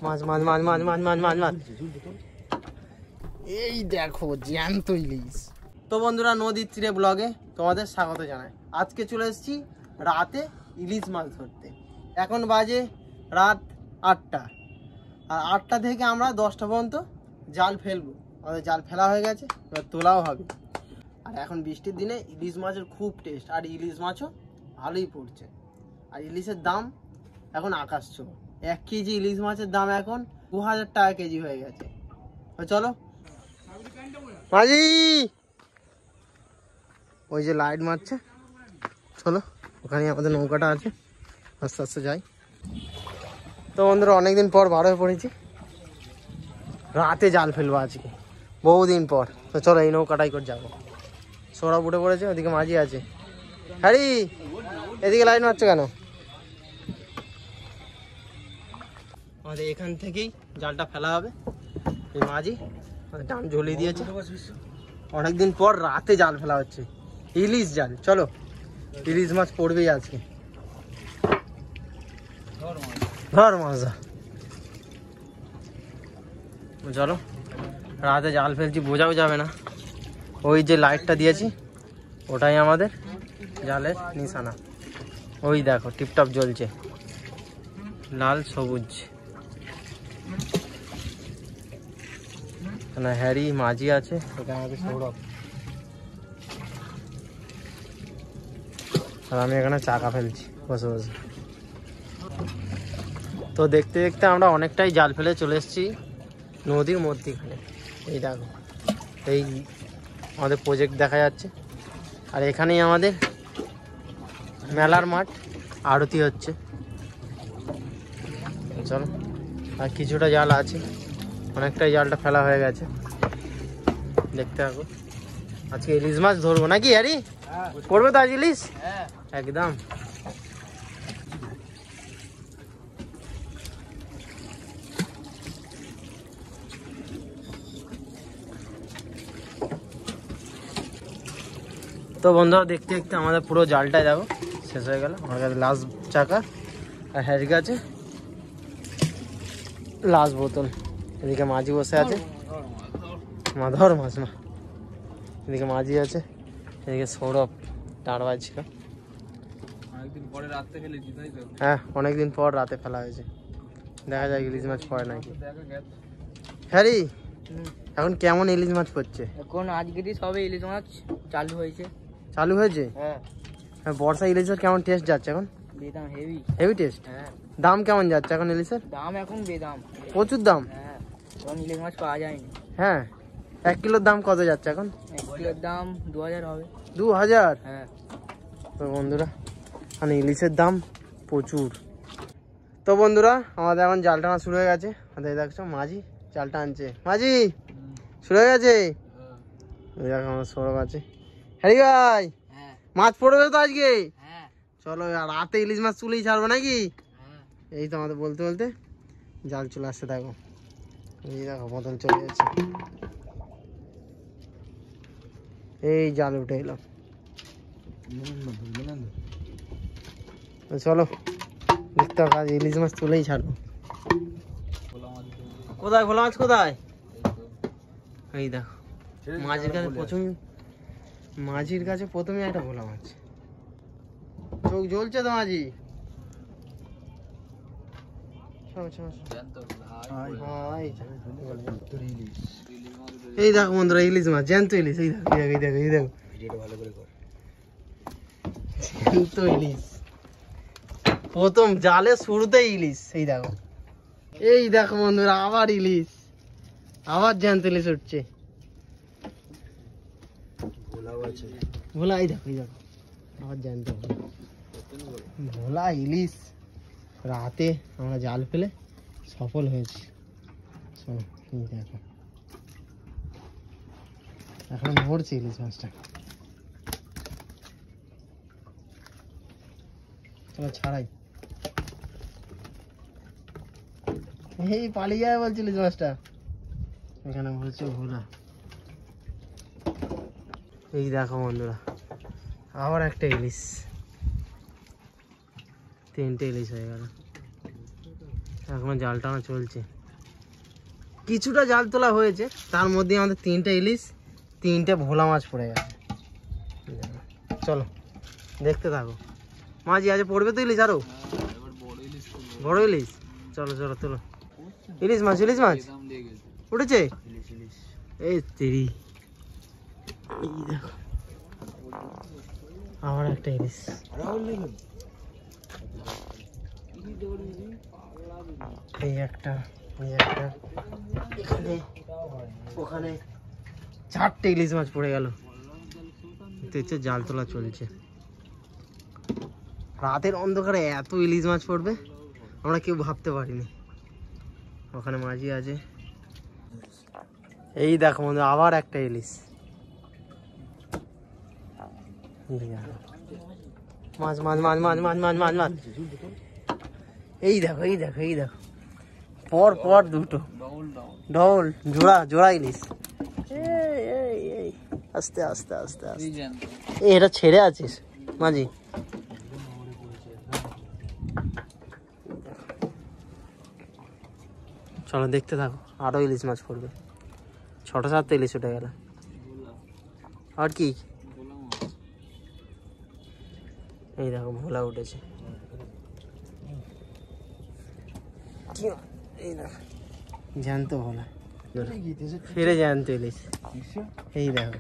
মাছ মাছ মাছ মাছ মাছ মাছ মাছ মাছ। এই দেখো জ্যান্ত ইলিশ। তো বন্ধুরা, নদীর তীরে ব্লগে তোমাদের স্বাগত জানাই। আজকে চলে এসেছি রাতে ইলিশ মাছ ধরতে। এখন বাজে রাত 8টা, আর 8টা থেকে আমরা 10টা পর্যন্ত জাল ফেলবো। আমাদের জাল ফেলা হয়ে গেছে, এবার তোলাও হবে। আর এখন বৃষ্টির দিনে ইলিশ মাছের খুব টেস্ট, আর ইলিশ মাছও ভালোই পড়ছে। আর ইলিশের দাম এখন আকাশ ছোঁয়া। 1 কেজি ইলিশ মাছের দাম এখন 2000 টাকা কেজি হয়ে গেছে। তো চলো মাঝি, ওই যে লাইট মারছে, চলো ওখানে আমাদের নৌকাটা আছে, আস্তে আস্তে যাই। তো বন্ধুরা, অনেকদিন পর বার হয়ে পড়েছি, রাতে জাল ফেলবো আজকে, বহুদিন পর। তো চলো এই নৌকাটাই করে যাবো। সৌরভ উঠে পড়েছে, ওদিকে মাঝি আছে। হ্যারি, এদিকে লাইট মারছো কেন? আমাদের এখান থেকেই জালটা ফেলা হবে। এই মাঝি টান ঝুলিয়ে দিয়েছে, অনেকদিন পর রাতে জাল ফেলা হচ্ছে, ইলিশ জাল। চলো, ইলিশ মাছ পড়বেই আজকে, ধর মজা। চলো, রাতে জাল ফেলছি, বোঝাও যাবে না। ওই যে লাইটটা দিয়েছি, ওটাই আমাদের জালের নিশানা। ওই দেখো টিপটপ জ্বলছে, লাল সবুজ। হ্যারি মাঝি আছে, এখানে আমাদের সৌরভ, আর আমি এখানে চাকা ফেলছি বসে বসে। তো দেখতে দেখতে আমরা অনেকটাই জাল ফেলে চলে এসেছি নদীর মধ্যিখানে। এই দেখো, এই আমাদের প্রজেক্ট দেখা যাচ্ছে, আর এখানেই আমাদের মেলার মাঠ, আরতি হচ্ছে। চলো, আর কিছুটা জাল আছে, অনেকটাই জালটা ফেলা হয়ে গেছে। দেখতে থাকো, আজকে ইলিশ মাছ ধরবো নাকি? আরে পড়বে তো আজ ইলিশ একদম। তো বন্ধুরা, দেখতে দেখতে আমাদের পুরো জালটাই দেখো শেষ হয়ে গেল। আমার কাছে লাস্ট চাকা, আর হ্যারি কাছে লাস্ট বোতল। এদিকে মাঝি বসে আছে, মা ধর মাছ মা। এদিকে মাঝি আছে, এদিকে সৌরভ দাঁড় বাজছিল। হ্যাঁ, অনেকদিন পর রাতে ফেলা হয়েছে, দেখা যায় ইলিশ মাছ পড়ে নাকি। হ্যারি, এখন কেমন ইলিশ মাছ পড়ছে? এখন আজকেরই সবে ইলিশ মাছ চালু হয়েছে। চালু হয়েছে? হ্যাঁ। বর্ষা ইলিশের কেমন টেস্ট যাচ্ছে এখন? বেদাম হেভি হেভি টেস্ট। হ্যাঁ। দাম কেমন যাচ্ছে এখন ইলিশের? দাম এখন বেদাম, প্রচুর দাম। হ্যাঁ, এখন ইলিশ মাছ পাওয়া যায়নি। হ্যাঁ, 1 কিলোর দাম কত যাচ্ছে এখন? 1 কিলোর দাম 2000 হবে। 2000? হ্যাঁ। তো বন্ধুরা, মানে ইলিশের দাম প্রচুর। তো বন্ধুরা, আমাদের এখন জাল টানা শুরু হয়ে গেছে। আমাদের দেখছো মাঝি জালটা আনছে। মাঝি শুরু হয়ে গেছে। দেখো আমার সৌরভ আছে। হ্যারি ভাই, হ্যাঁ। মাছ পড়বে তো আজকে? হ্যাঁ। চলো, আর রাতে ইলিশ মাছ তুলেই ছাড়বো নাকি? হ্যাঁ। এই তো আমাদের বলতে বলতে জাল চলে আসছে। দেখো, এই দেখো বোতল চলে যাচ্ছে। এই জাল উঠে এলো। চলো, দেখতে হবে আজ ইলিশ মাছ তুলেই ছাড়বো। কোথায় ভোলা মাছ? কোথায়? এই দেখো, মাঝির কাছে প্রথমে একটা ভোলা মাছ। চোখ জ্বলছে তো মাঝি। এই দেখো বন্ধুরা, ইলিশ মাছ, জ্যান্ত ইলিশ। এই দেখো এই দেখো এই দেখো জ্যান্ত ইলিশ, প্রথম জালে শুরুতেই ইলিশ। এই দেখো, এই দেখো বন্ধুরা, আবার ইলিশ, আবার জ্যান্ত ইলিশ উঠছে। ভোলা, এই দেখো এই দেখো আবার জ্যান্ত ভোলা ইলিশ। রাতে আমরা জাল ফেলে সফল হয়েছি। শোনো, দেখো এখন মরছে ইলিশ মাছটা। চলো ছাড়াই। এই পালিয়ে যায় বলছিল ইলিশ মাছটা, এখানে বলছে ভোলা। এই দেখো বন্ধুরা, আবার একটা ইলিশ, 3টে ইলিশ হয়ে গেল। এখনো জাল টানা চলছে, কিছুটা জাল তোলা হয়েছে, তার মধ্যে আমাদের 3টে ইলিশ 3টে ভোলা মাছ পড়ে গেছে। চলো দেখতে থাকো। মাঝি আজ পড়বে তো ইলিশ আরো বড় ইলিশ। চলো চলো তোলো। ইলিশ মাছ উঠেছে। এই তেরি, এই দেখো আবার একটা ইলিশ। এই একটা, এখানে ওখানে 4টে ইলিশ মাছ পড়ে গেল। দেখছে জাল তোলা চলছে। রাতের অন্ধকারে এত ইলিশ মাছ পড়বে আমরা কেউ ভাবতে পারিনি। ওখানে মাঝি আছে। এই দেখো বন্ধু আবার একটা ইলিশ। মাছ মাছ মাছ মাছ মাছ মাছ মাছ মাছ। এই দেখো পর পর দুটো ডবল জোড়া ইলিশ। আস্তে আস্তে আস্তে আস্তে। এটা ছেড়ে আছিস মাঝি? চলো দেখতে থাকো, আরো ইলিশ মাছ পড়বে। 6টা-7টা ইলিশ উঠে গেল। আর কি এই দেখো ভোলা উঠেছে। এই দেখো জ্যান্ত ভোলা, ফিরে জ্যান্ত ইলিশ। এই দেখো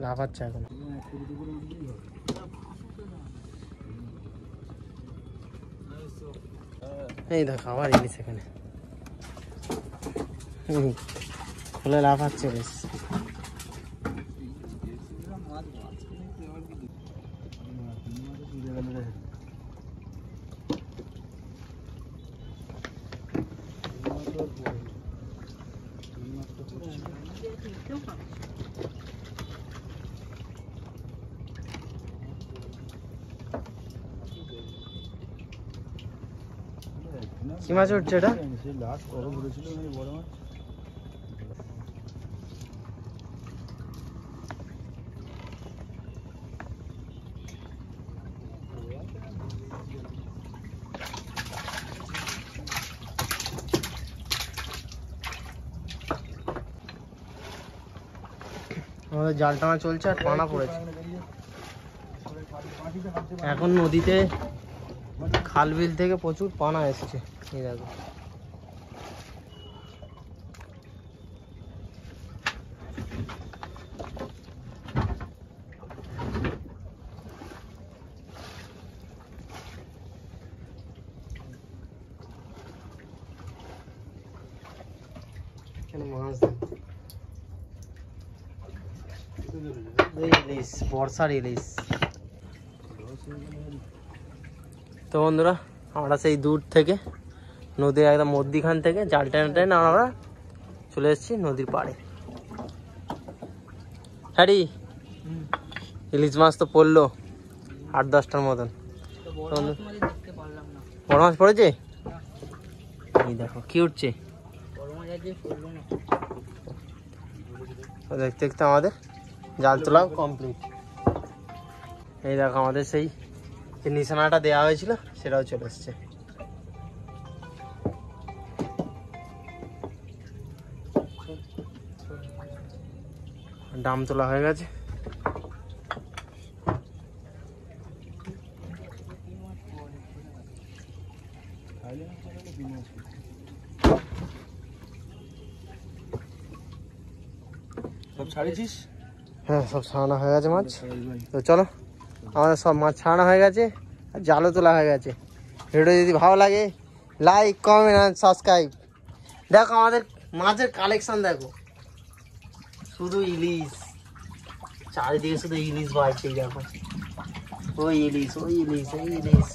লাফাচ্ছে এখন। এই দেখো আবার ইলিশ এখানে খোলা লাফাচ্ছে বেশ। কি মাছ উঠছে এটা? আমাদের জাল টানা চলছে আর পানা পড়েছে। এখন নদীতে খাল বিল থেকে প্রচুর পানা এসছে। এই দেখো মাছ ইলিশ, বর্ষার ইলিশ। তো বন্ধুরা আমরা সেই দূর থেকে নদীর একদম মধ্যিখান থেকে জাল টেনে আমরা চলে এসেছি নদীর পাড়ে। হ্যাঁ ইলিশ মাছ তো পড়লো 8-10টার মতন। বড় মাছ পড়েছে। এই দেখো কি উঠছে। দেখতে দেখতে আমাদের জাল তোলা কমপ্লিট। এই দেখো আমাদের সেই যে নিশানাটা দেওয়া হয়েছিল সেটাও চলে এসছে। ডাম তোলা হয়ে গেছে। সব ছাড়িয়েছিস? হ্যাঁ সব ছাড়ানো হয়ে গেছে মাছ। তো চলো আমাদের সব মাছ ছাড়ানো হয়ে গেছে আর জালও তোলা হয়ে গেছে। ভিডিও যদি ভালো লাগে লাইক কমেন্ট আর সাবস্ক্রাইব। দেখো আমাদের মাছের কালেকশন দেখো, শুধু ইলিশ, চারিদিকে শুধু ইলিশ বাড়ছে। দেখো ওই ইলিশ ওই ইলিশ ওই ইলিশ।